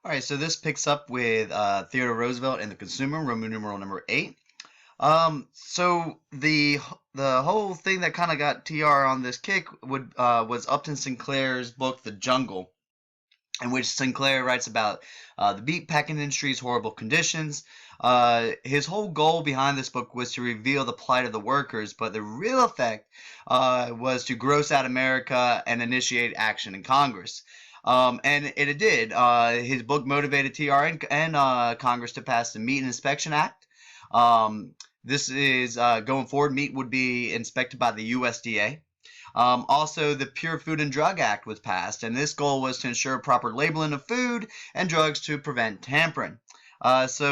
All right, so this picks up with Theodore Roosevelt and the Consumer, Roman numeral number 8. So the whole thing that kind of got TR on this kick was Upton Sinclair's book, The Jungle, in which Sinclair writes about the meatpacking industry's horrible conditions. His whole goal behind this book was to reveal the plight of the workers, but the real effect was to gross out America and initiate action in Congress. And it did. His book motivated TR and Congress to pass the Meat and Inspection Act. This is going forward, meat would be inspected by the USDA. Also, the Pure Food and Drug Act was passed, and this goal was to ensure proper labeling of food and drugs to prevent tampering. These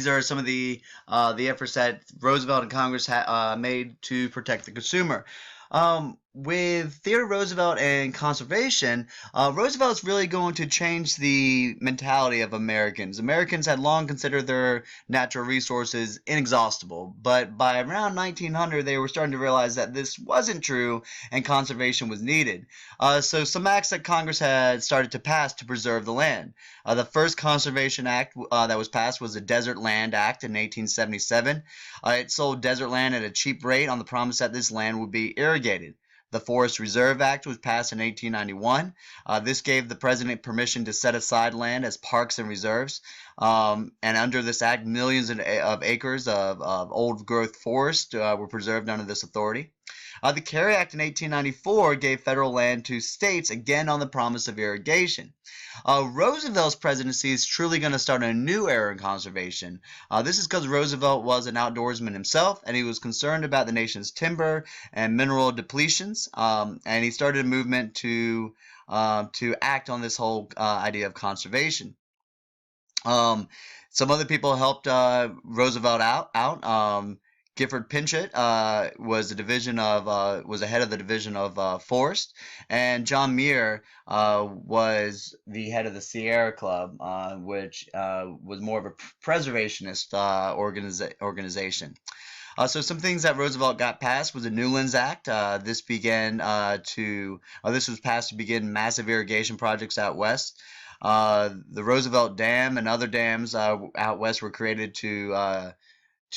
are some of the efforts that Roosevelt and Congress made to protect the consumer. With Theodore Roosevelt and conservation, Roosevelt's really going to change the mentality of Americans. Americans had long considered their natural resources inexhaustible, but by around 1900, they were starting to realize that this wasn't true and conservation was needed. So some acts that Congress had started to pass to preserve the land. The first Conservation Act that was passed was the Desert Land Act in 1877. It sold desert land at a cheap rate on the promise that this land would be irrigated. The Forest Reserve Act was passed in 1891. This gave the president permission to set aside land as parks and reserves. And under this act, millions of acres of old growth forest were preserved under this authority. The Carey Act in 1894 gave federal land to states, again on the promise of irrigation. Roosevelt's presidency is truly going to start a new era in conservation. This is because Roosevelt was an outdoorsman himself, and he was concerned about the nation's timber and mineral depletions, and he started a movement to act on this whole idea of conservation. Some other people helped Roosevelt out. Gifford Pinchot was the head of the division of forest, and John Muir was the head of the Sierra Club, which was more of a preservationist organization. So some things that Roosevelt got passed was the Newlands Act. This was passed to begin massive irrigation projects out west. The Roosevelt Dam and other dams out west were created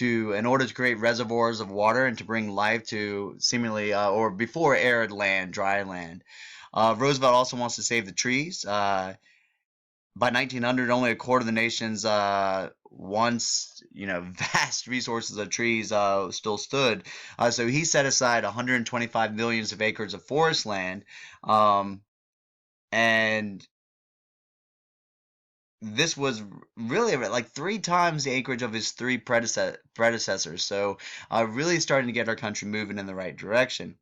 in order to create reservoirs of water and to bring life to seemingly or before arid land, dry land. Roosevelt also wants to save the trees. By 1900, only a quarter of the nation's once vast resources of trees still stood. So he set aside 125 millions of acres of forest land, and this was really like 3 times the acreage of his 3 predecessors. So really starting to get our country moving in the right direction.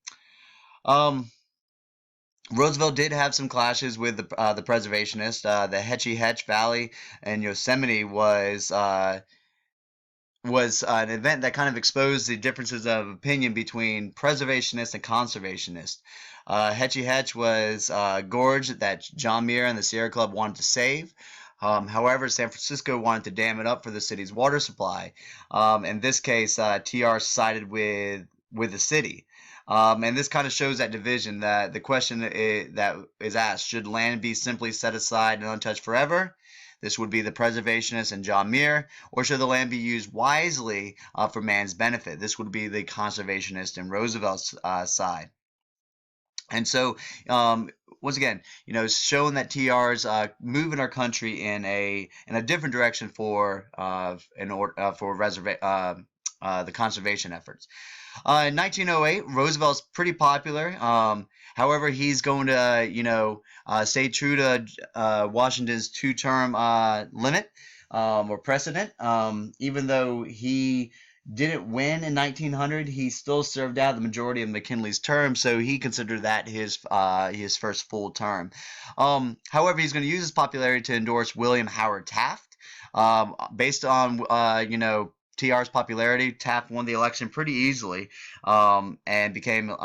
Roosevelt did have some clashes with the preservationists. The Hetchy Hetch Valley in Yosemite was an event that kind of exposed the differences of opinion between preservationists and conservationists. Hetchy Hetch was a gorge that John Muir and the Sierra Club wanted to save. However, San Francisco wanted to dam it up for the city's water supply. In this case, TR sided with the city. And this kind of shows that division, that the question that is asked, should land be simply set aside and untouched forever? This would be the preservationist and John Muir, or should the land be used wisely for man's benefit? This would be the conservationist and Roosevelt's side. And so, once again, showing that TR's moving our country in a different direction for the conservation efforts. In 1908, Roosevelt's pretty popular. However, he's going to stay true to Washington's 2-term limit or precedent. Even though he didn't win in 1900, he still served out the majority of McKinley's term, so he considered that his first full term. However, he's going to use his popularity to endorse William Howard Taft. Based on TR's popularity, Taft won the election pretty easily, and became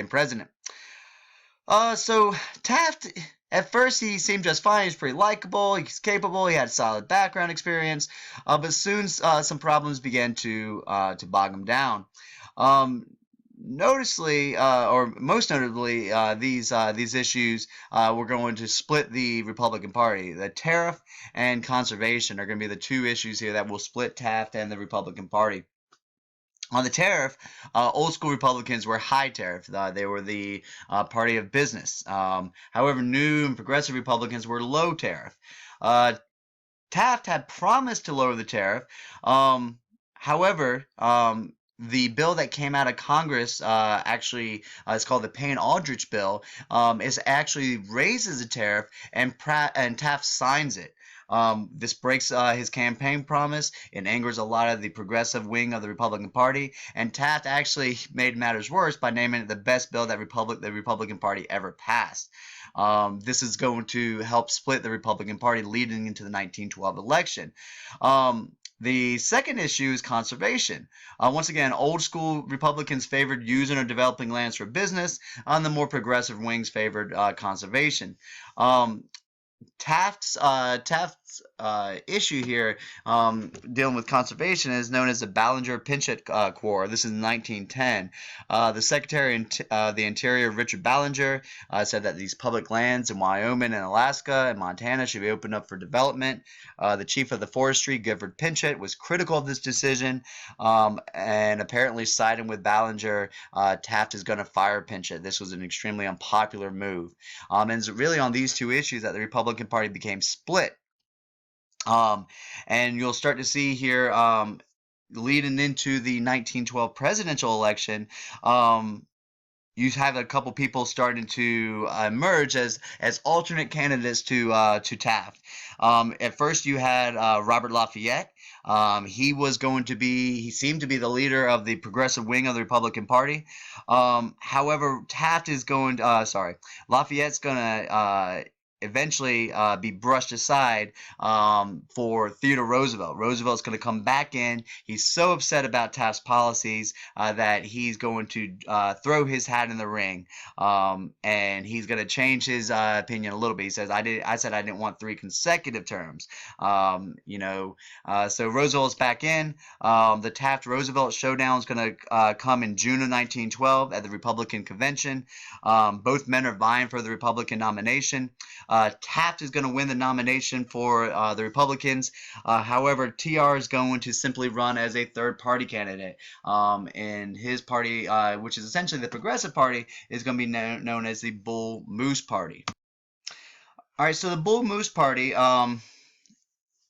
president. So Taft, at first, he seemed just fine. He was pretty likable. He's capable. He had solid background experience. But soon, some problems began to bog him down. noticeably, or most notably, these issues were going to split the Republican Party. The tariff and conservation are going to be the two issues here that will split Taft and the Republican Party. On the tariff, old school Republicans were high tariff. They were the party of business. However, new and progressive Republicans were low tariff. Taft had promised to lower the tariff. However, the bill that came out of Congress actually is called the Payne-Aldrich bill. Is actually raises the tariff, and Taft signs it. This breaks his campaign promise. It angers a lot of the progressive wing of the Republican Party, and Taft actually made matters worse by naming it the best bill that the Republican Party ever passed. This is going to help split the Republican Party leading into the 1912 election. The second issue is conservation. Once again, old school Republicans favored using or developing lands for business, and the more progressive wings favored conservation. Taft's issue here dealing with conservation is known as the Ballinger-Pinchot Corps. This is 1910. The Secretary of the Interior, Richard Ballinger, said that these public lands in Wyoming and Alaska and Montana should be opened up for development. The Chief of the Forestry, Gifford Pinchot, was critical of this decision, and apparently siding with Ballinger. Taft is going to fire Pinchot. This was an extremely unpopular move. And it's really on these two issues that the Republican Party became split. And you'll start to see here leading into the 1912 presidential election, you have a couple people starting to emerge as alternate candidates to Taft. At first, you had Robert Lafayette. He seemed to be the leader of the progressive wing of the Republican Party. However, Lafayette's going to eventually be brushed aside for Theodore Roosevelt. Roosevelt's going to come back in. He's so upset about Taft's policies that he's going to throw his hat in the ring, and he's going to change his opinion a little bit. He says, I said I didn't want 3 consecutive terms. So Roosevelt's back in. The Taft-Roosevelt showdown is going to come in June of 1912 at the Republican Convention. Both men are vying for the Republican nomination. Taft is going to win the nomination for the Republicans. However, TR is going to simply run as a third-party candidate. And his party, which is essentially the Progressive Party, is going to be known as the Bull Moose Party. All right, so the Bull Moose Party,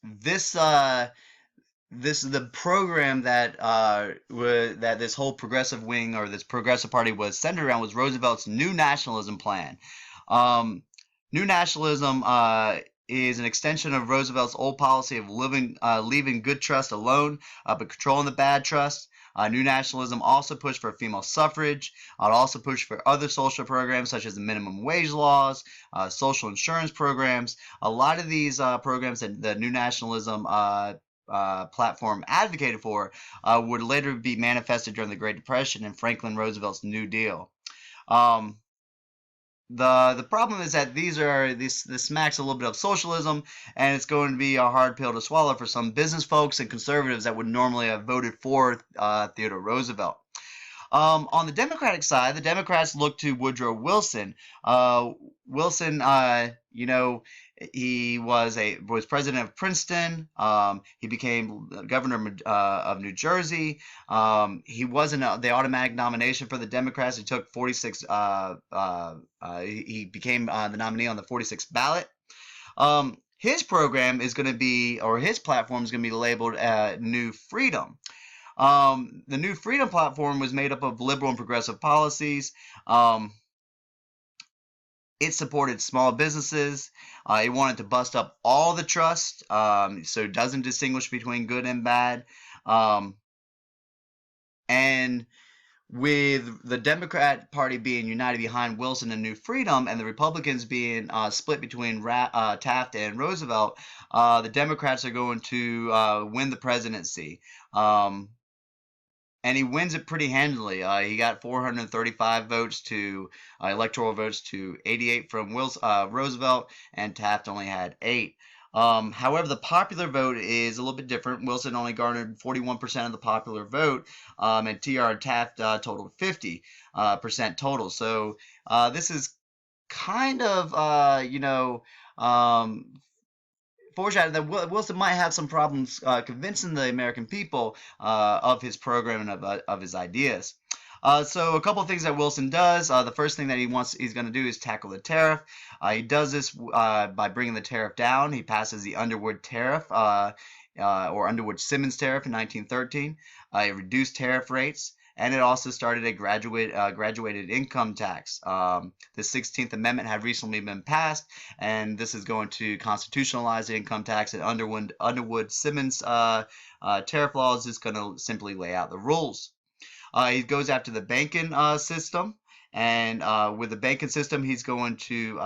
this is the program that that this whole progressive wing or this progressive party was centered around, was Roosevelt's New Nationalism plan. New Nationalism is an extension of Roosevelt's old policy of leaving good trust alone, but controlling the bad trust. New Nationalism also pushed for female suffrage. It also pushed for other social programs such as the minimum wage laws, social insurance programs. A lot of these programs that the New Nationalism platform advocated for would later be manifested during the Great Depression and Franklin Roosevelt's New Deal. The problem is that this smacks a little bit of socialism, and it's going to be a hard pill to swallow for some business folks and conservatives that would normally have voted for Theodore Roosevelt. On the Democratic side, the Democrats looked to Woodrow Wilson. Wilson, he was president of Princeton. He became governor of New Jersey. He wasn't the automatic nomination for the Democrats. He took 46. He became the nominee on the 46th ballot. His program is going to be, or his platform is going to be labeled New Freedom. The New Freedom platform was made up of liberal and progressive policies. It supported small businesses. It wanted to bust up all the trust, so it doesn't distinguish between good and bad. And with the Democrat Party being united behind Wilson and New Freedom, and the Republicans being split between Taft and Roosevelt, the Democrats are going to win the presidency. And he wins it pretty handily. He got 435 votes to electoral votes to 88 from Roosevelt, and Taft only had 8. However, the popular vote is a little bit different. Wilson only garnered 41% of the popular vote, and T.R. Taft totaled 50% total. So this is kind of, foreshadowing that Wilson might have some problems convincing the American people of his program and of his ideas. So a couple of things that Wilson does. The first thing that he's going to do is tackle the tariff. He does this by bringing the tariff down. He passes the Underwood tariff or Underwood-Simmons tariff in 1913. It reduced tariff rates. And it also started a graduated income tax. The 16th Amendment had recently been passed, and this is going to constitutionalize the income tax. And Underwood-Simmons tariff laws is going to simply lay out the rules. He goes after the banking system. And with the banking system, he's going to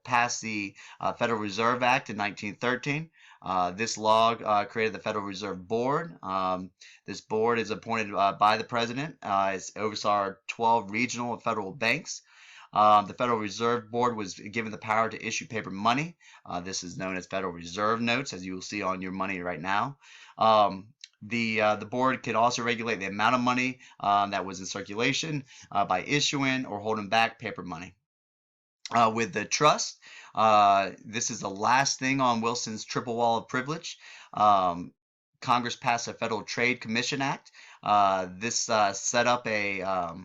pass the Federal Reserve Act in 1913. This law created the Federal Reserve Board. This board is appointed by the president. It oversaw 12 regional and federal banks. The Federal Reserve Board was given the power to issue paper money. This is known as Federal Reserve notes, as you will see on your money right now. The board could also regulate the amount of money that was in circulation by issuing or holding back paper money. With the trust, this is the last thing on Wilson's triple wall of privilege. Congress passed a Federal Trade Commission Act. This set up a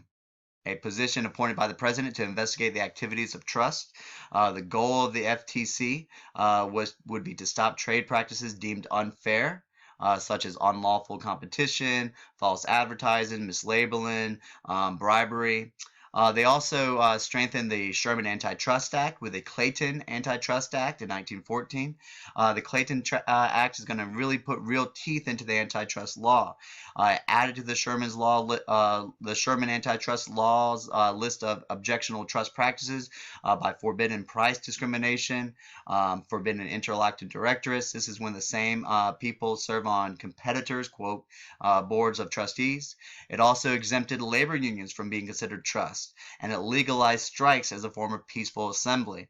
position appointed by the president to investigate the activities of trust. The goal of the FTC would be to stop trade practices deemed unfair, such as unlawful competition, false advertising, mislabeling, bribery. They also strengthened the Sherman Antitrust Act with the Clayton Antitrust Act in 1914. The Clayton Act is going to really put real teeth into the antitrust law. Added to the the Sherman Antitrust Law's list of objectionable trust practices by forbidding price discrimination, forbidden interlocutor directorates. This is when the same people serve on competitors, quote, boards of trustees. It also exempted labor unions from being considered trusts, and it legalized strikes as a form of peaceful assembly.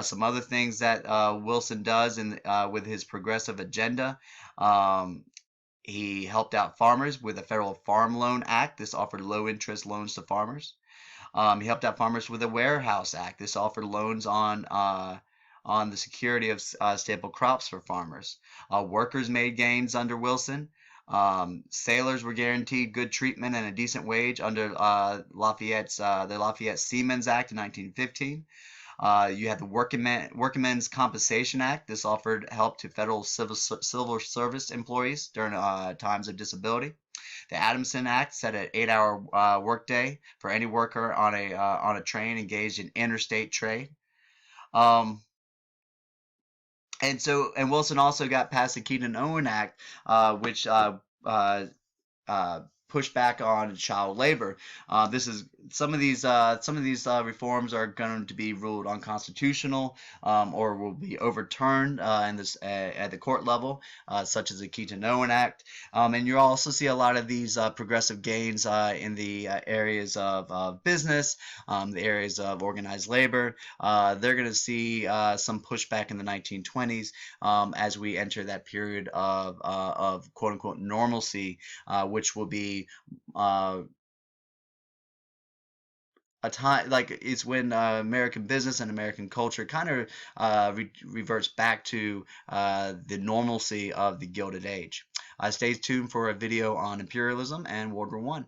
Some other things that Wilson does with his progressive agenda. He helped out farmers with the Federal Farm Loan Act. This offered low-interest loans to farmers. He helped out farmers with the Warehouse Act. This offered loans on the security of staple crops for farmers. Workers made gains under Wilson. Sailors were guaranteed good treatment and a decent wage under the Lafayette Seamen's Act in 1915. You had the Workingmen's Compensation Act. This offered help to federal civil service employees during times of disability. The Adamson Act set an 8-hour workday for any worker on a train engaged in interstate trade. And Wilson also got passed the Keaton-Owen Act, which pushed back on child labor. Some of these reforms are going to be ruled unconstitutional or will be overturned at the court level, such as the Keaton-Owen Act. And you'll also see a lot of these progressive gains in the areas of business, the areas of organized labor. They're going to see some pushback in the 1920s as we enter that period of quote-unquote normalcy, which will be a time like it's when American business and American culture kind of reverts back to the normalcy of the Gilded Age. Stay tuned for a video on imperialism and World War I.